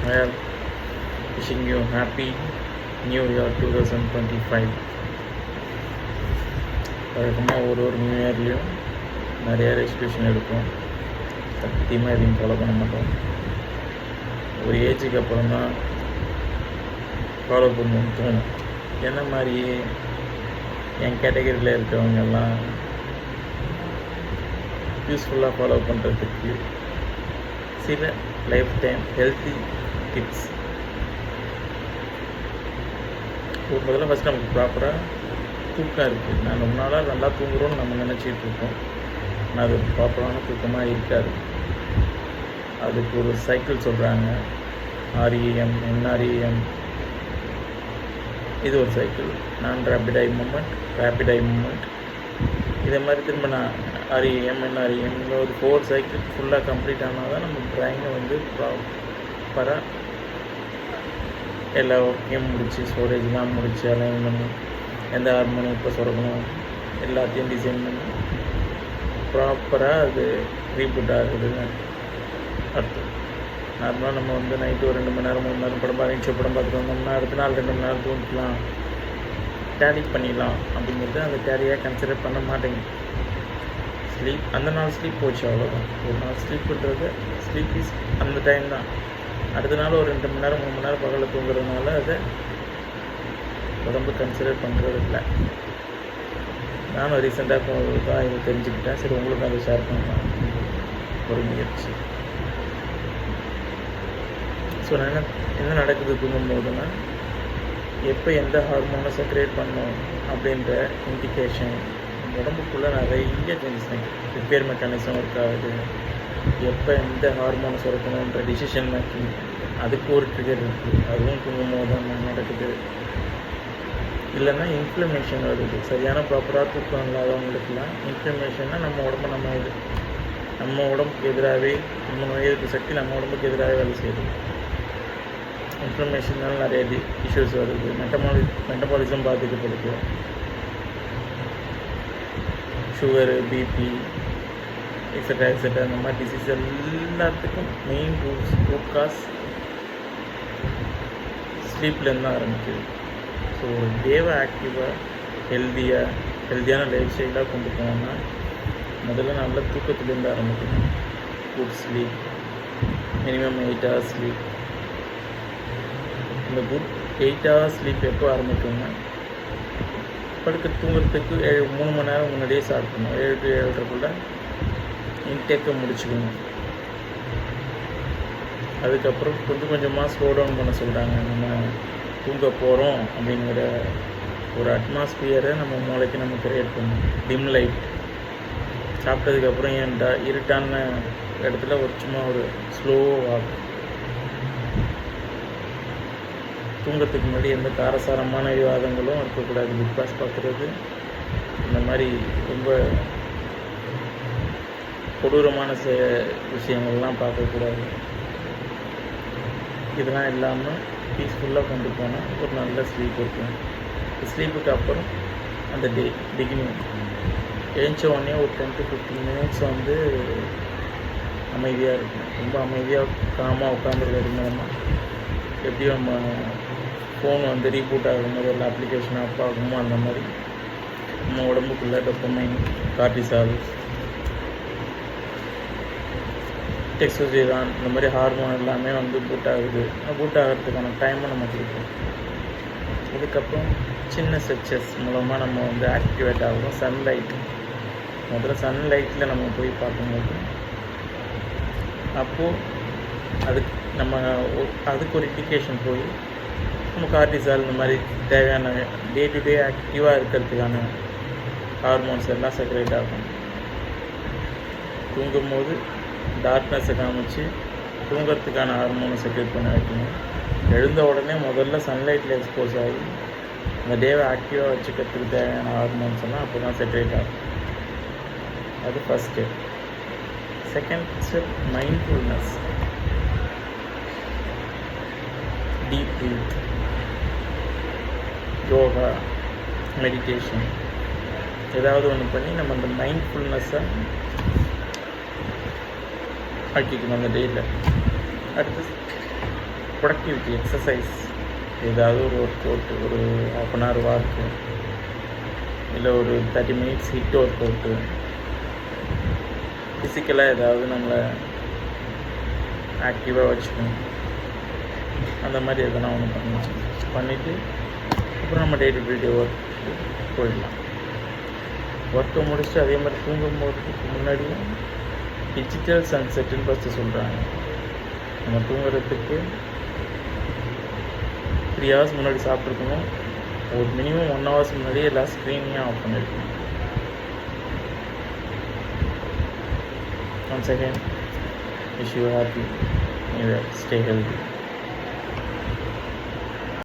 I am wishing you happy New Year 2025. வழக்கமாக ஒரு new இயர்லேயும் நிறைய ரெசல்யூஷன் எடுப்போம். சத்தியமாக எதையும் ஃபாலோ பண்ண மாட்டோம். ஒரு ஏஜுக்கு அப்புறம் தான் ஃபாலோ பண்ணணும்னு தோணும். என்ன மாதிரியே என் கேட்டகரியில் இருக்கிறவங்கெல்லாம் யூஸ்ஃபுல்லாக ஃபாலோ பண்ணுறதுக்கு சில லைஃப் டைம் ஹெல்த்தி டிப்ஸ். முதல்ல ஃபஸ்ட் நமக்கு ப்ராப்பராக தூக்கம் இருக்குது. நான் ரொம்ப நாளாக நல்லா தூங்குறோன்னு நம்ம நினச்சிட்டு இருக்கோம். ஆனால் அது ப்ராப்பரான தூக்கமாக இருக்காது. அதுக்கு ஒரு சைக்கிள் சொல்கிறாங்க, REM, NREM. இது ஒரு சைக்கிள், நான் ரேபிட் ஐ மூமெண்ட். இதே மாதிரி திரும்ப நான் REM, NREM ஒரு 4 சைக்கிள் ஃபுல்லாக கம்ப்ளீட் ஆனால் தான் நம்ம பிரைனை வந்து ப்ராப்பராக எல்லா ஒர்க்கையும் முடித்து ஸ்டோரேஜ்லாம் முடித்து அலைன் பண்ணி எந்த ஹார்மோன் இப்போ சுரக்கணும் எல்லாத்தையும் டிசைன் பண்ணி ப்ராப்பராக அது ரீபூட் ஆகுதுன்னு அர்த்தம். நார்மலாக நம்ம வந்து நைட்டு ஒரு 2 மணி நேரம் 3 மணி நேரம் படம் படம் பார்த்துட்டு வந்தோம்னா அடுத்த நாள் 2 மணி நேரம் தூங்கிக்கலாம், டேலி பண்ணிடலாம். அப்படிங்கிறது அந்த டேலியாக கன்சிடர் பண்ண மாட்டேங்குது. ஸ்லீப் அந்த நாள் ஸ்லீப் போச்சு, அவ்வளோதான். ஒரு நாள் ஸ்லீப்புன்றது ஸ்லீப் இஸ் அந்த டைம் தான். அடுத்த நாள் ஒரு 2 மணி நேரம் 3 மணி நேரம் பகலில் தூங்குறதுனால அதை உடம்பு கன்சிடர் பண்ணுறது இல்லை. நானும் ரீசெண்டாக தான் இதை தெரிஞ்சுக்கிட்டேன். சரி, உங்களுக்கு அதை ஷேர் பண்ணலாம் ஒரு முயற்சி. ஸோ நான் என்ன நடக்குது தூங்கும்போதுன்னா, எப்போ எந்த ஹார்மோனை செக்ரேட் பண்ணணும் அப்படின்ற இண்டிகேஷன் உடம்புக்குள்ளே நிறைய சேஞ்சஸ் ரிப்பேர் மெக்கானிசம் இருக்காது. எப்போ எந்த ஹார்மோனை சுரக்கணுன்ற டிசிஷன் மேக்கிங் அதுக்கு ஒரு ட்ரிகர் இருக்குது. அதுவும் தூங்கும்போது தான் நடக்குது. இல்லைன்னா இன்ஃப்ளமேஷன் வருது. சரியான ப்ராப்பராக தூக்கம் இல்லாதவங்களுக்குலாம் இன்ஃப்ளமேஷன்னா நம்ம உடம்புக்கு எதிராகவே நம்ம நோய் எதிர்ப்பு சக்தி நம்ம உடம்புக்கு எதிராகவே வேலை செய்யுது. இன்ஃப்ளமேஷனால் நிறைய இஷ்யூஸ் வருது. மெட்டபாலிசம் பாதிக்கப்படுது. சுகரு, பிபி, எக்ஸட்ரா அந்த மாதிரி டிசீஸ் எல்லாத்துக்கும் மெயின் ரூட் காஸ் ஸ்லீப்லேருந்து தான் ஆரம்பிக்குது. ஸோ டேவை ஆக்டிவாக ஹெல்த்தியான லைஃப் ஸ்டைலாக கொண்டு போனோம்னா முதல்ல நல்ல தூக்கத்துலேருந்து ஆரம்பிக்கணும். Good sleep, minimum 8 hours sleep. இந்த குட் 8 hours ஸ்லீப் எப்போ ஆரம்பிக்கணும்னா தூங்குறதுக்கு 3 மணி நேரம் முன்னாடியே ஸ்டார்ட் பண்ணணும். 7 to 7:30 இன்டேக்கை முடிச்சுக்கணும். அதுக்கப்புறம் கொஞ்சமாக ஸ்லோ டவுன் பண்ண சொல்கிறாங்க. நம்ம தூங்க போகிறோம் அப்படிங்கிற ஒரு அட்மாஸ்பியரை நம்ம மூளைக்கு நம்ம க்ரியேட் பண்ணணும். டிம் லைட், சாப்பிட்டதுக்கப்புறம் இருட்டான இடத்துல சும்மா ஒரு ஸ்லோ வாக். தூங்கத்துக்கு முன்னாடி எந்த காரசாரமான விவாதங்களும் இருக்கக்கூடாது. பிக் பாஸ் பார்க்குறது, இந்த மாதிரி ரொம்ப கொடூரமான விஷயங்கள்லாம் பார்க்கக்கூடாது. இதெல்லாம் இல்லாமல் பீஸ்ஃபுல்லாக கொண்டு போனால் ஒரு நல்ல ஸ்லீப் இருக்கும். ஸ்லீப்புக்கு அப்புறம் அந்த டே பிகினிங் எழுந்த உடனே ஒரு 10 to 15 minutes வந்து அமைதியாக இருக்கும். ரொம்ப அமைதியாக காமாக உட்காந்துருக்கிறது மூலமாக எப்படியும் நம்ம ஃபோன் வந்து ரீபூட் ஆகும்போது எல்லா அப்ளிகேஷன் ஆஃப் ஆகுமோ அந்த மாதிரி நம்ம உடம்புக்குள்ளே டோபமைன், கார்டிசால், டெஸ்டோஸ்டெரான் இந்த மாதிரி ஹார்மோன் எல்லாமே வந்து பூட் ஆகிறதுக்கான டைமை நம்ம கொடுப்போம். இதுக்கப்புறம் சின்ன ஸ்ட்ரெச்சஸ் மூலமாக நம்ம வந்து ஆக்டிவேட் ஆகும். சன்லைட், முதல்ல சன்லைட்டில் நம்ம போய் பார்க்கும்போது அப்போது அதுக்கு ஒரு இண்டிகேஷன் போய் நம்ம கார்டிசால் இந்த மாதிரி தேவையான டே டு டே ஆக்டிவாக இருக்கிறதுக்கான ஹார்மோன்ஸ் எல்லாம் செக்ரேட் ஆகும். தூங்கும்போது டார்க்னஸை காமிச்சு தூங்கிறதுக்கான ஹார்மோனை செக்ரேட் பண்ண வைக்கணும். எழுந்த உடனே முதல்ல சன்லைட்டில் எக்ஸ்போஸ் ஆகி அந்த டேவை ஆக்டிவாக வச்சுக்கிறதுக்கு தேவையான ஹார்மோன்ஸ் எல்லாம் அப்போ தான் செக்ரேட் ஆகும். அது first step. Second step mindfulness, deep breath, yoga, meditation, ஏதாவது ஒன்று பண்ணி நம்ம அந்த மைண்ட்ஃபுல்னஸை ஆக்கிக்கணும் அந்த டேயில். அடுத்து ப்ரொடக்டிவிட்டி எக்ஸசைஸ், ஏதாவது ஒரு ஒர்க் அவுட்டு, ஒரு ½ அன் ஹவர் வாக்கு, இல்லை ஒரு 30 மினிட்ஸ் ஹிட் ஒர்க் அவுட்டு, ஃபிசிக்கலாக ஏதாவது நம்மளை ஆக்டிவாக வச்சுக்கணும். அந்த மாதிரி எதனா ஒன்று பண்ணலாம். பண்ணிவிட்டு அப்புறம் நம்ம டே டு டே ஒர்க் போயிடலாம். ஒர்க்கை முடிச்சுட்டு அதே மாதிரி தூங்கும் போகிறதுக்கு முன்னாடியும் டிஜிட்டல் சன்செட்டுன்னு ஃபஸ்ட்டு சொல்கிறாங்க. நம்ம தூங்குறதுக்கு 3 ஹவர்ஸ் முன்னாடி சாப்பிட்ருக்கணும். ஒரு மினிமம் 1 ஹவர்ஸ் முன்னாடியே எல்லா ஸ்க்ரீனையும் ஆஃப் பண்ணியிருக்கணும். Once again, wish you a happy New Year. Stay healthy.